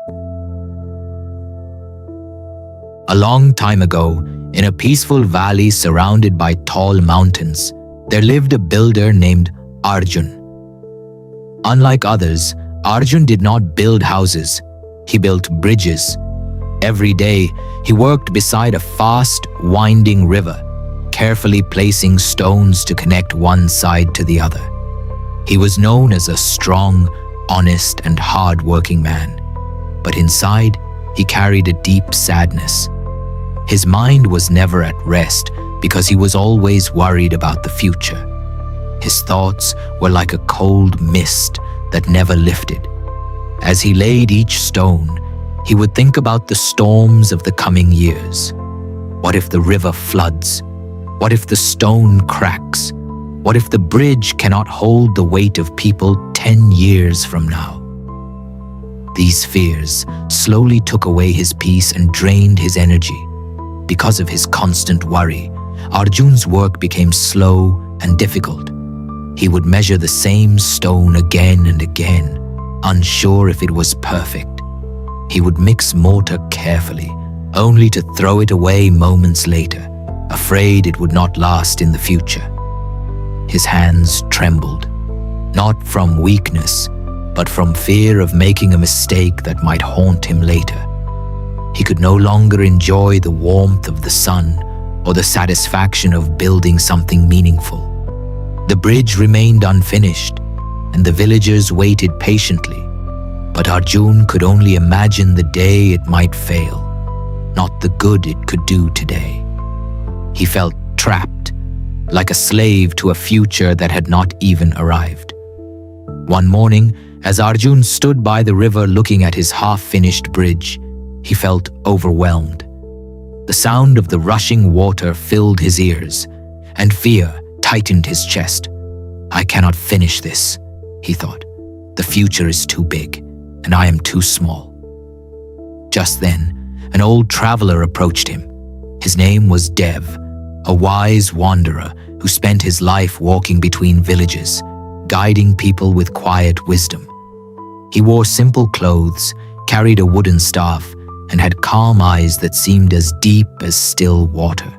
A long time ago, in a peaceful valley surrounded by tall mountains, there lived a builder named Arjun. Unlike others, Arjun did not build houses, he built bridges. Every day, he worked beside a fast, winding river, carefully placing stones to connect one side to the other. He was known as a strong, honest, and hard-working man, but inside, he carried a deep sadness. His mind was never at rest because he was always worried about the future. His thoughts were like a cold mist that never lifted. As he laid each stone, he would think about the storms of the coming years. What if the river floods? What if the stone cracks? What if the bridge cannot hold the weight of people 10 years from now? These fears slowly took away his peace and drained his energy. Because of his constant worry, Arjun's work became slow and difficult. He would measure the same stone again and again, unsure if it was perfect. He would mix mortar carefully, only to throw it away moments later, afraid it would not last in the future. His hands trembled, not from weakness, but from fear of making a mistake that might haunt him later. He could no longer enjoy the warmth of the sun or the satisfaction of building something meaningful. The bridge remained unfinished, and the villagers waited patiently. But Arjun could only imagine the day it might fail, not the good it could do today. He felt trapped, like a slave to a future that had not even arrived. One morning, as Arjun stood by the river looking at his half-finished bridge, he felt overwhelmed. The sound of the rushing water filled his ears, and fear tightened his chest. "I cannot finish this," he thought. "The future is too big, and I am too small." Just then, an old traveler approached him. His name was Dev, a wise wanderer who spent his life walking between villages, guiding people with quiet wisdom. He wore simple clothes, carried a wooden staff, and had calm eyes that seemed as deep as still water.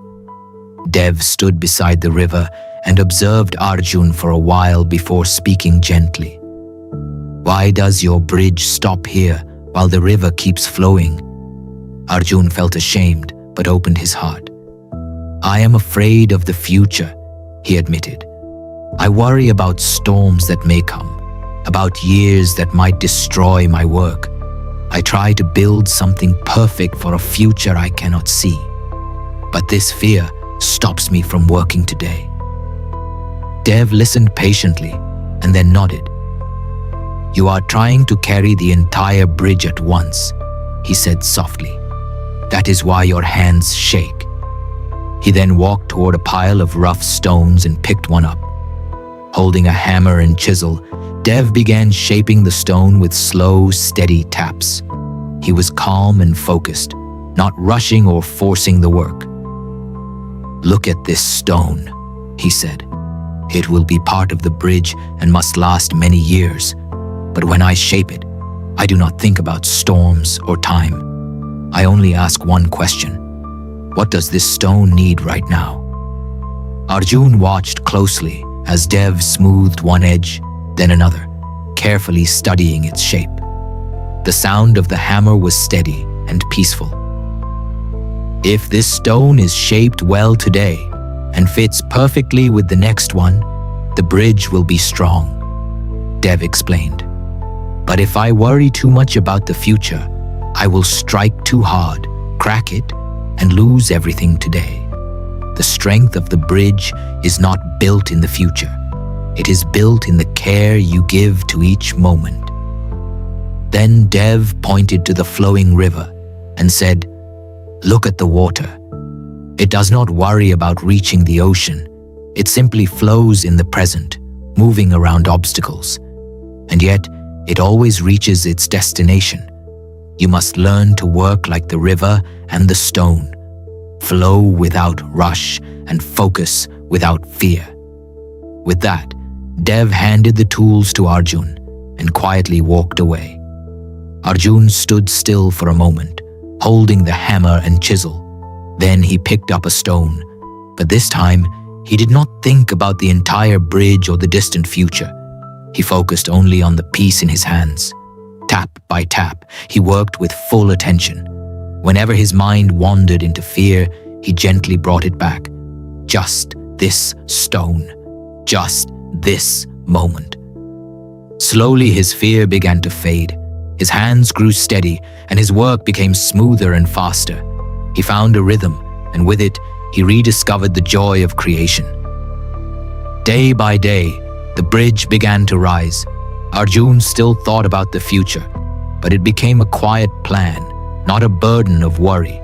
Dev stood beside the river and observed Arjun for a while before speaking gently. "Why does your bridge stop here while the river keeps flowing?" Arjun felt ashamed but opened his heart. "I am afraid of the future," he admitted. "I worry about storms that may come, about years that might destroy my work. I try to build something perfect for a future I cannot see. But this fear stops me from working today." Dev listened patiently and then nodded. "You are trying to carry the entire bridge at once," he said softly. "That is why your hands shake." He then walked toward a pile of rough stones and picked one up. Holding a hammer and chisel, Dev began shaping the stone with slow, steady taps. He was calm and focused, not rushing or forcing the work. "Look at this stone," he said. "It will be part of the bridge and must last many years. But when I shape it, I do not think about storms or time. I only ask one question. What does this stone need right now?" Arjun watched closely as Dev smoothed one edge, then another, carefully studying its shape. The sound of the hammer was steady and peaceful. "If this stone is shaped well today and fits perfectly with the next one, the bridge will be strong," Dev explained. "But if I worry too much about the future, I will strike too hard, crack it, and lose everything today. The strength of the bridge is not built in the future. It is built in the care you give to each moment." Then Dev pointed to the flowing river and said, "Look at the water. It does not worry about reaching the ocean. It simply flows in the present, moving around obstacles. And yet, it always reaches its destination. You must learn to work like the river and the stone. Flow without rush and focus without fear." With that, Dev handed the tools to Arjun and quietly walked away. Arjun stood still for a moment, holding the hammer and chisel. Then he picked up a stone, but this time he did not think about the entire bridge or the distant future. He focused only on the piece in his hands. Tap by tap, he worked with full attention. Whenever his mind wandered into fear, he gently brought it back. Just this stone. Just this moment. Slowly his fear began to fade. His hands grew steady and his work became smoother and faster. He found a rhythm, and with it, he rediscovered the joy of creation. Day by day, the bridge began to rise. Arjun still thought about the future, but it became a quiet plan, not a burden of worry.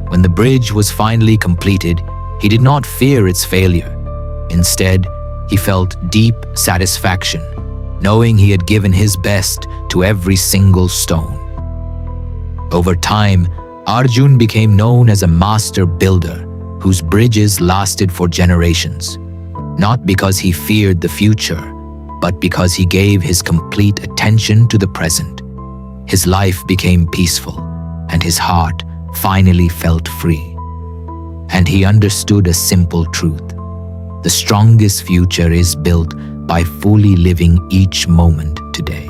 When the bridge was finally completed, he did not fear its failure. Instead, he felt deep satisfaction, knowing he had given his best to every single stone. Over time, Arjun became known as a master builder whose bridges lasted for generations, not because he feared the future, but because he gave his complete attention to the present. His life became peaceful, and his heart finally felt free. And he understood a simple truth: the strongest future is built by fully living each moment today.